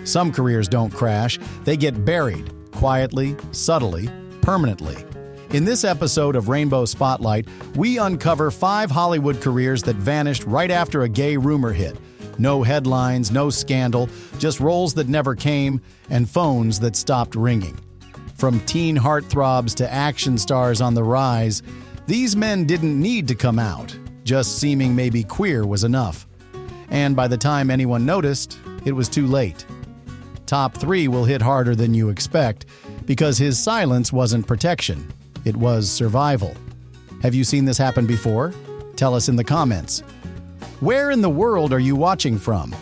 Some careers don't crash, they get buried, quietly, subtly, permanently. In this episode of Rainbow Spotlight, we uncover 5 Hollywood careers that vanished right after a gay rumor hit. No headlines, no scandal, just roles that never came and phones that stopped ringing. From teen heartthrobs to action stars on the rise, these men didn't need to come out. Just seeming maybe queer was enough. And by the time anyone noticed, it was too late. Top 3 will hit harder than you expect, because his silence wasn't protection. It was survival. Have you seen this happen before? Tell us in the comments. Where in the world are you watching from?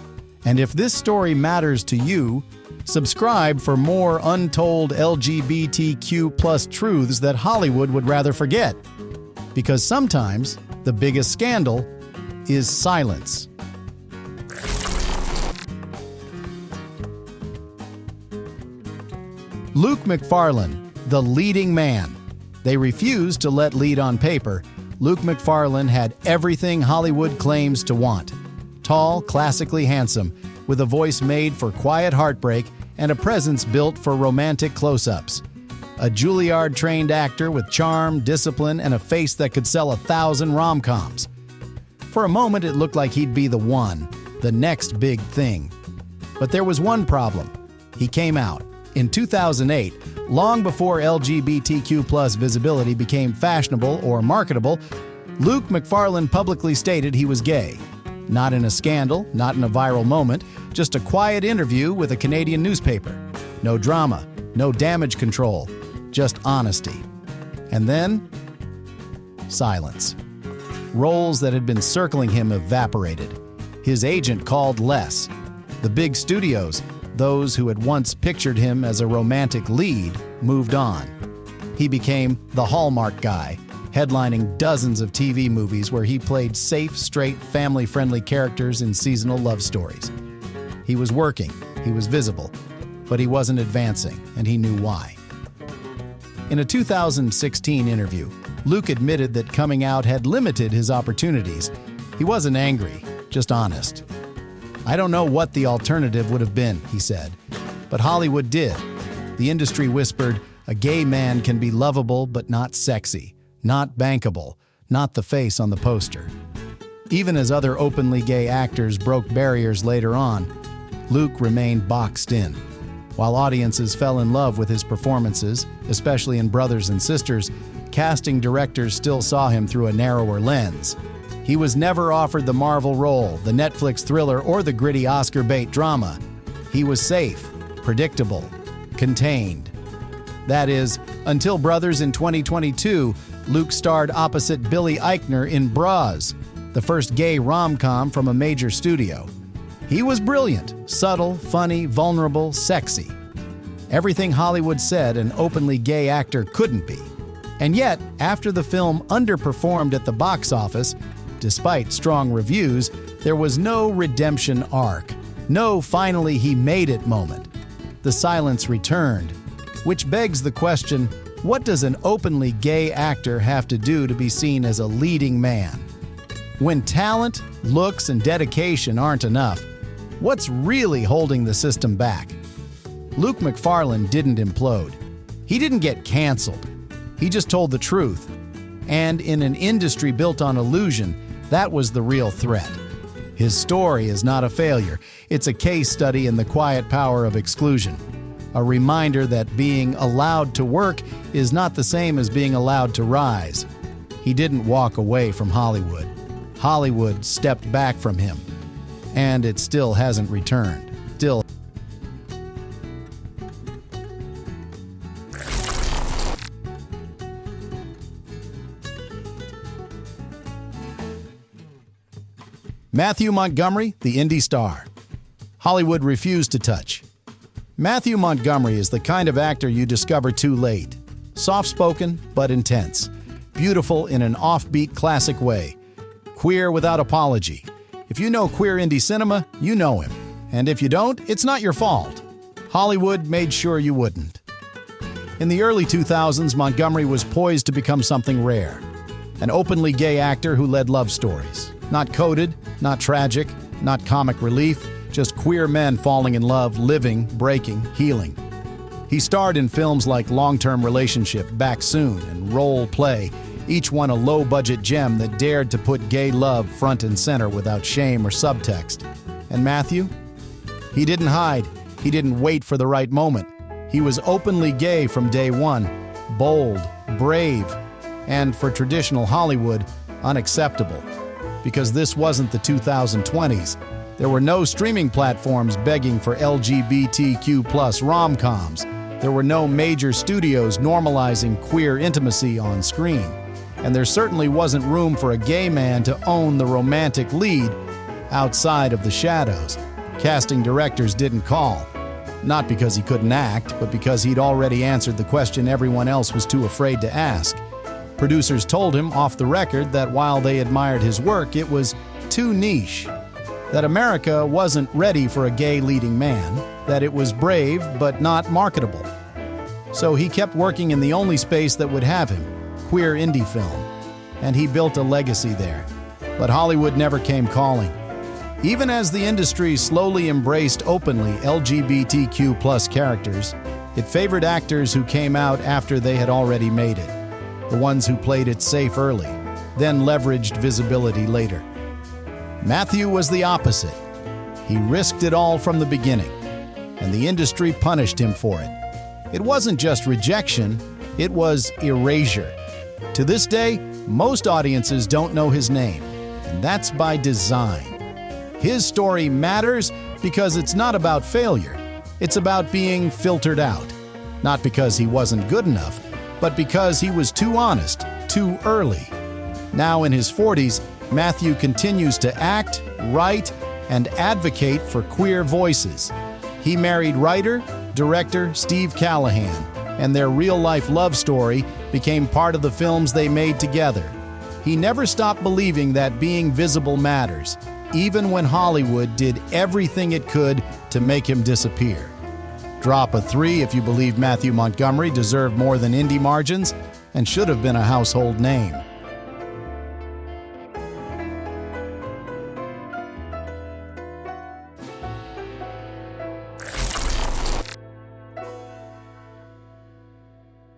And if this story matters to you, subscribe for more untold LGBTQ+ truths that Hollywood would rather forget. Because sometimes the biggest scandal is silence. Luke McFarlane, the leading man. They refused to let lead on paper. Luke McFarlane had everything Hollywood claims to want. Tall, classically handsome, with a voice made for quiet heartbreak and a presence built for romantic close-ups. A Juilliard-trained actor with charm, discipline, and a face that could sell 1,000 rom-coms. For a moment, it looked like he'd be the one, the next big thing. But there was one problem. He came out. In 2008, long before LGBTQ+ visibility became fashionable or marketable, Luke McFarlane publicly stated he was gay. Not in a scandal, not in a viral moment, just a quiet interview with a Canadian newspaper. No drama, no damage control, just honesty. And then, silence. Roles that had been circling him evaporated. His agent called less. The big studios, those who had once pictured him as a romantic lead, moved on. He became the Hallmark guy, headlining dozens of TV movies where he played safe, straight, family-friendly characters in seasonal love stories. He was working, he was visible, but he wasn't advancing, and he knew why. In a 2016 interview, Luke admitted that coming out had limited his opportunities. He wasn't angry, just honest. "I don't know what the alternative would have been," he said. But Hollywood did. The industry whispered, a gay man can be lovable but not sexy, not bankable, not the face on the poster. Even as other openly gay actors broke barriers later on, Luke remained boxed in. While audiences fell in love with his performances, especially in Brothers and Sisters, casting directors still saw him through a narrower lens. He was never offered the Marvel role, the Netflix thriller, or the gritty Oscar bait drama. He was safe, predictable, contained. That is, until Brothers in 2022, Luke starred opposite Billy Eichner in Bras, the first gay rom-com from a major studio. He was brilliant, subtle, funny, vulnerable, sexy. Everything Hollywood said an openly gay actor couldn't be. And yet, after the film underperformed at the box office, despite strong reviews, there was no redemption arc, no finally he made it moment. The silence returned, which begs the question, what does an openly gay actor have to do to be seen as a leading man? When talent, looks, and dedication aren't enough, what's really holding the system back? Luke McFarlane didn't implode. He didn't get canceled. He just told the truth. And in an industry built on illusion, that was the real threat. His story is not a failure. It's a case study in the quiet power of exclusion. A reminder that being allowed to work is not the same as being allowed to rise. He didn't walk away from Hollywood. Hollywood stepped back from him. And it still hasn't returned. Still. Matthew Montgomery, the indie star. Hollywood refused to touch. Matthew Montgomery is the kind of actor you discover too late. Soft-spoken, but intense. Beautiful in an offbeat classic way. Queer without apology. If you know queer indie cinema, you know him. And if you don't, it's not your fault. Hollywood made sure you wouldn't. In the early 2000s, Montgomery was poised to become something rare. An openly gay actor who led love stories. Not coded, not tragic, not comic relief, Just queer men falling in love, living, breaking, healing. He starred in films like Long-Term Relationship, Back Soon, and Role Play, each one a low-budget gem that dared to put gay love front and center without shame or subtext. And Matthew? He didn't hide. He didn't wait for the right moment. He was openly gay from day one, bold, brave, and for traditional Hollywood, unacceptable. Because this wasn't the 2020s. There were no streaming platforms begging for LGBTQ+ rom-coms. There were no major studios normalizing queer intimacy on screen. And there certainly wasn't room for a gay man to own the romantic lead outside of the shadows. Casting directors didn't call. Not because he couldn't act, but because he'd already answered the question everyone else was too afraid to ask. Producers told him off the record that while they admired his work, it was too niche. That America wasn't ready for a gay leading man, that it was brave but not marketable. So he kept working in the only space that would have him, queer indie film, and he built a legacy there. But Hollywood never came calling. Even as the industry slowly embraced openly LGBTQ+ characters, it favored actors who came out after they had already made it, the ones who played it safe early, then leveraged visibility later. Matthew was the opposite. He risked it all from the beginning, and the industry punished him for it. It wasn't just rejection, it was erasure. To this day, most audiences don't know his name, and that's by design. His story matters because it's not about failure. It's about being filtered out. Not because he wasn't good enough, but because he was too honest, too early. Now in his 40s, Matthew continues to act, write, and advocate for queer voices. He married writer, director Steve Callahan, and their real-life love story became part of the films they made together. He never stopped believing that being visible matters, even when Hollywood did everything it could to make him disappear. Drop a 3 if you believe Matthew Montgomery deserved more than indie margins and should have been a household name.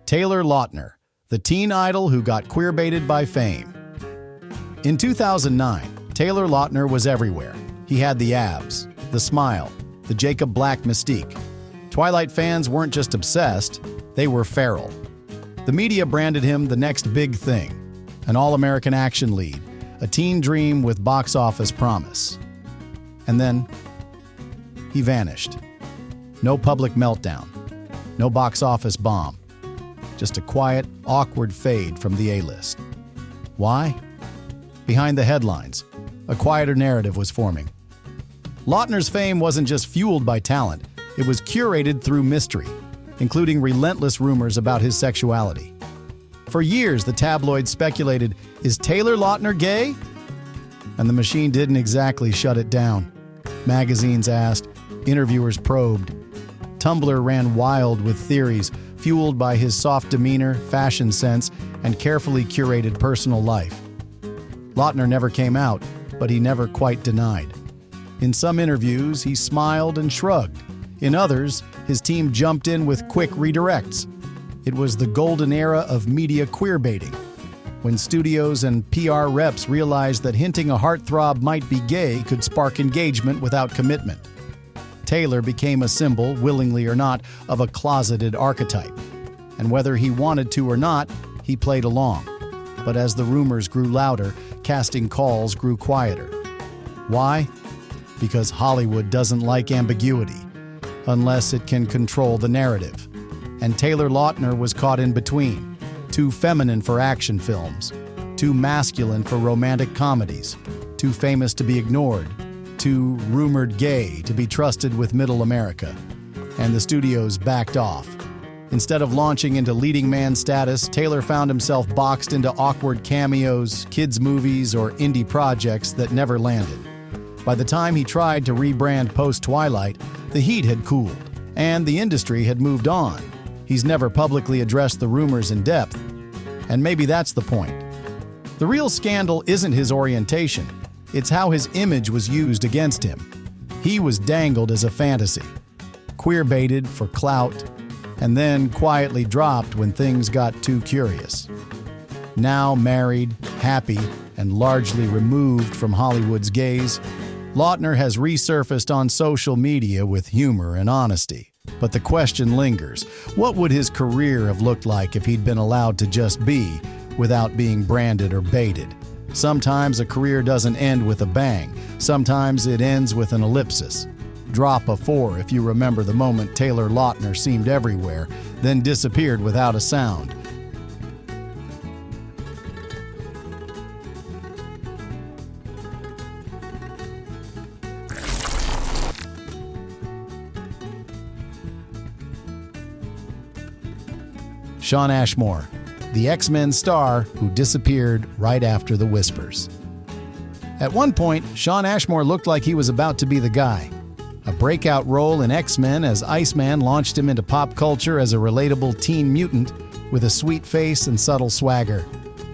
Taylor Lautner, the teen idol who got queerbaited by fame. In 2009, Taylor Lautner was everywhere. He had the abs, the smile, the Jacob Black mystique. Twilight fans weren't just obsessed, they were feral. The media branded him the next big thing, an all-American action lead, a teen dream with box office promise. And then, he vanished. No public meltdown, no box office bomb. Just a quiet, awkward fade from the A-list. Why? Behind the headlines, a quieter narrative was forming. Lautner's fame wasn't just fueled by talent, it was curated through mystery, including relentless rumors about his sexuality. For years, the tabloids speculated, is Taylor Lautner gay? And the machine didn't exactly shut it down. Magazines asked, interviewers probed. Tumblr ran wild with theories, fueled by his soft demeanor, fashion sense, and carefully curated personal life. Lautner never came out, but he never quite denied. In some interviews, he smiled and shrugged. In others, his team jumped in with quick redirects. It was the golden era of media queerbaiting, when studios and PR reps realized that hinting a heartthrob might be gay could spark engagement without commitment. Taylor became a symbol, willingly or not, of a closeted archetype. And whether he wanted to or not, he played along. But as the rumors grew louder, casting calls grew quieter. Why? Because Hollywood doesn't like ambiguity, unless it can control the narrative. And Taylor Lautner was caught in between, too feminine for action films, too masculine for romantic comedies, too famous to be ignored, too rumored gay to be trusted with middle America. And the studios backed off. Instead of launching into leading man status, Taylor found himself boxed into awkward cameos, kids' movies, or indie projects that never landed. By the time he tried to rebrand post-Twilight, the heat had cooled, and the industry had moved on. He's never publicly addressed the rumors in depth, and maybe that's the point. The real scandal isn't his orientation, it's how his image was used against him. He was dangled as a fantasy, queer-baited for clout, and then quietly dropped when things got too curious. Now married, happy, and largely removed from Hollywood's gaze, Lautner has resurfaced on social media with humor and honesty. But the question lingers, what would his career have looked like if he'd been allowed to just be, without being branded or baited? Sometimes a career doesn't end with a bang. Sometimes it ends with an ellipsis. Drop a 4 if you remember the moment Taylor Lautner seemed everywhere, then disappeared without a sound. Shawn Ashmore, the X-Men star who disappeared right after the Whispers. At one point, Shawn Ashmore looked like he was about to be the guy. A breakout role in X-Men as Iceman launched him into pop culture as a relatable teen mutant with a sweet face and subtle swagger.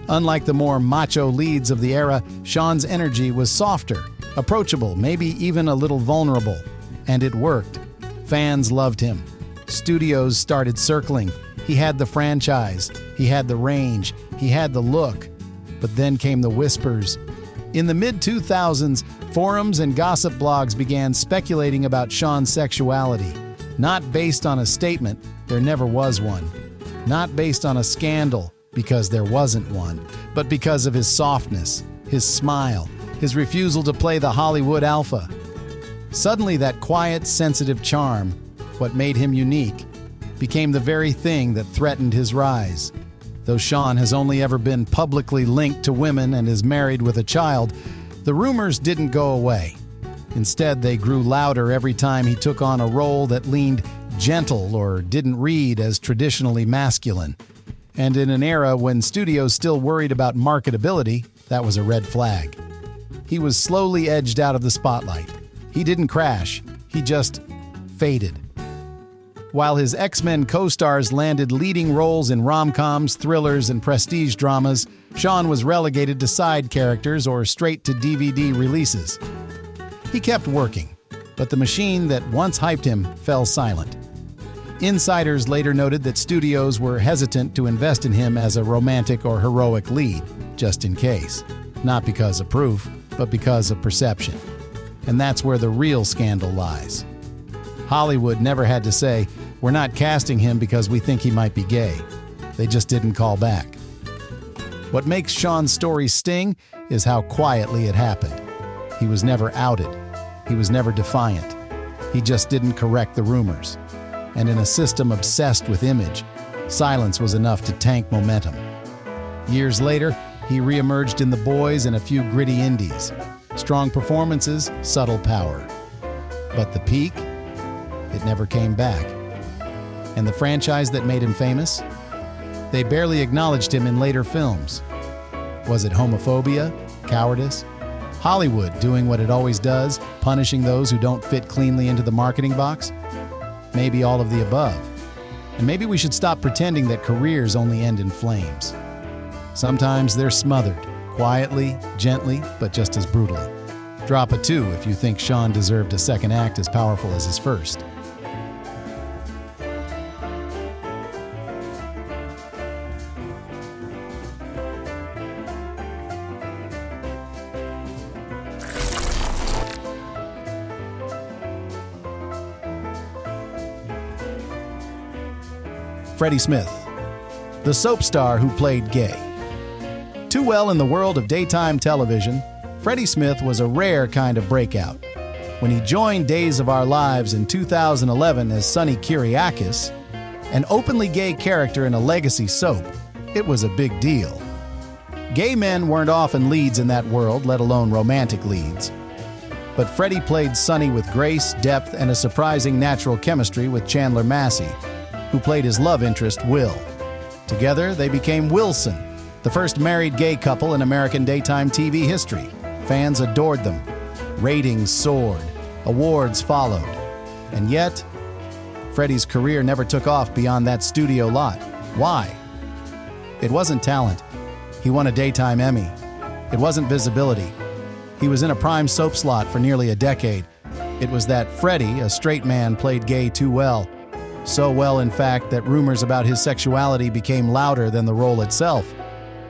Unlike the more macho leads of the era, Shawn's energy was softer, approachable, maybe even a little vulnerable. And it worked. Fans loved him. Studios started circling. He had the franchise, he had the range, he had the look. But then came the Whispers. In the mid-2000s, forums and gossip blogs began speculating about Shawn's sexuality. Not based on a statement, there never was one. Not based on a scandal, because there wasn't one, but because of his softness, his smile, his refusal to play the Hollywood alpha. Suddenly that quiet, sensitive charm, what made him unique, became the very thing that threatened his rise. Though Shawn has only ever been publicly linked to women and is married with a child, the rumors didn't go away. Instead, they grew louder every time he took on a role that leaned gentle or didn't read as traditionally masculine. And in an era when studios still worried about marketability, that was a red flag. He was slowly edged out of the spotlight. He didn't crash, he just faded. While his X-Men co-stars landed leading roles in rom-coms, thrillers, and prestige dramas, Shawn was relegated to side characters or straight-to-DVD releases. He kept working, but the machine that once hyped him fell silent. Insiders later noted that studios were hesitant to invest in him as a romantic or heroic lead, just in case. Not because of proof, but because of perception. And that's where the real scandal lies. Hollywood never had to say, "We're not casting him because we think he might be gay." They just didn't call back. What makes Shawn's story sting is how quietly it happened. He was never outed. He was never defiant. He just didn't correct the rumors. And in a system obsessed with image, silence was enough to tank momentum. Years later, he reemerged in The Boys and a few gritty indies. Strong performances, subtle power. But the peak? It never came back. And the franchise that made him famous? They barely acknowledged him in later films. Was it homophobia? Cowardice? Hollywood doing what it always does, punishing those who don't fit cleanly into the marketing box? Maybe all of the above. And maybe we should stop pretending that careers only end in flames. Sometimes they're smothered, quietly, gently, but just as brutally. Drop a 2 if you think Shawn deserved a second act as powerful as his first. Freddy Smith, the soap star who played gay. Too well in the world of daytime television, Freddy Smith was a rare kind of breakout. When he joined Days of Our Lives in 2011 as Sonny Kyriakis, an openly gay character in a legacy soap, it was a big deal. Gay men weren't often leads in that world, let alone romantic leads. But Freddie played Sonny with grace, depth, and a surprising natural chemistry with Chandler Massey, who played his love interest, Will. Together, they became Wilson, the first married gay couple in American daytime TV history. Fans adored them. Ratings soared. Awards followed. And yet, Freddie's career never took off beyond that studio lot. Why? It wasn't talent. He won a daytime Emmy. It wasn't visibility. He was in a prime soap slot for nearly a decade. It was that Freddie, a straight man, played gay too well. So well, in fact, that rumors about his sexuality became louder than the role itself.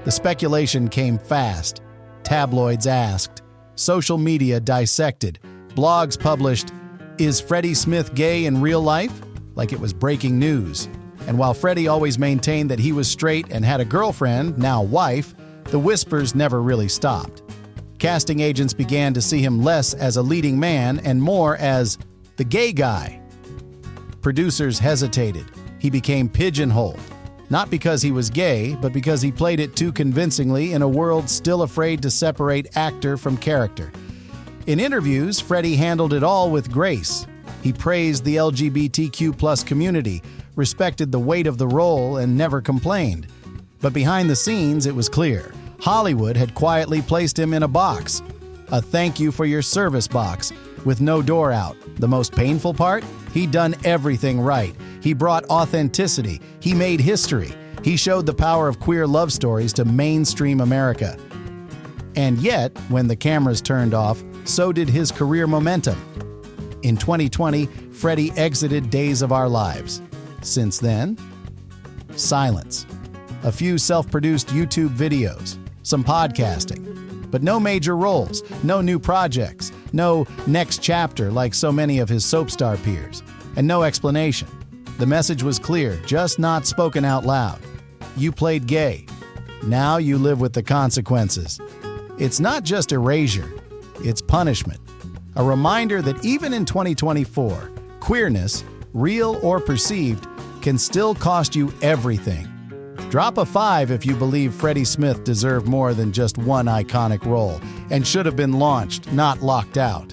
The speculation came fast. Tabloids asked. Social media dissected. Blogs published, "Is Freddy Smith gay in real life?" like it was breaking news. And while Freddie always maintained that he was straight and had a girlfriend, now wife, the whispers never really stopped. Casting agents began to see him less as a leading man and more as the gay guy. Producers hesitated. He became pigeonholed. Not because he was gay, but because he played it too convincingly in a world still afraid to separate actor from character. In interviews, Freddie handled it all with grace. He praised the LGBTQ+ community, respected the weight of the role, and never complained. But behind the scenes, it was clear. Hollywood had quietly placed him in a box. A thank you for your service box, with no door out. The most painful part? He'd done everything right. He brought authenticity. He made history. He showed the power of queer love stories to mainstream America. And yet, when the cameras turned off, so did his career momentum. In 2020, Freddie exited Days of Our Lives. Since then, silence. A few self-produced YouTube videos, some podcasting, but no major roles, no new projects, no next chapter like so many of his soap star peers, and no explanation. The message was clear, just not spoken out loud. You played gay. Now you live with the consequences. It's not just erasure, it's punishment. A reminder that even in 2024, queerness, real or perceived, can still cost you everything. Drop a 5 if you believe Freddy Smith deserved more than just one iconic role and should have been launched, not locked out.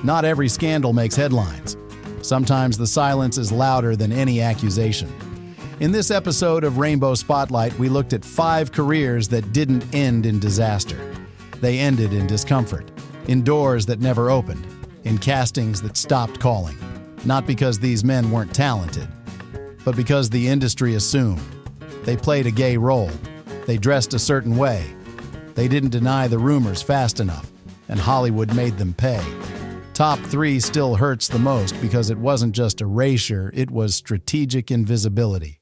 Not every scandal makes headlines. Sometimes the silence is louder than any accusation. In this episode of Rainbow Spotlight, we looked at 5 careers that didn't end in disaster. They ended in discomfort, in doors that never opened, in castings that stopped calling. Not because these men weren't talented, but because the industry assumed. They played a gay role. They dressed a certain way. They didn't deny the rumors fast enough, and Hollywood made them pay. Top 3 still hurts the most because it wasn't just erasure, it was strategic invisibility.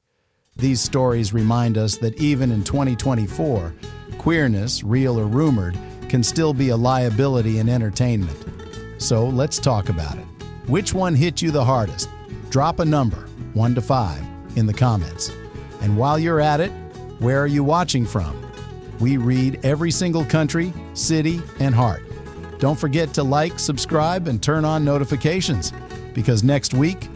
These stories remind us that even in 2024, queerness, real or rumored, can still be a liability in entertainment. So let's talk about it. Which one hit you the hardest? Drop a number, 1 to 5, in the comments. And while you're at it, where are you watching from? We read every single country, city, and heart. Don't forget to like, subscribe, and turn on notifications, because next week,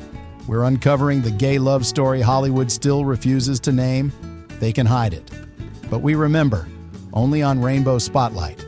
we're uncovering the gay love story Hollywood still refuses to name. They can hide it. But we remember, only on Rainbow Spotlight.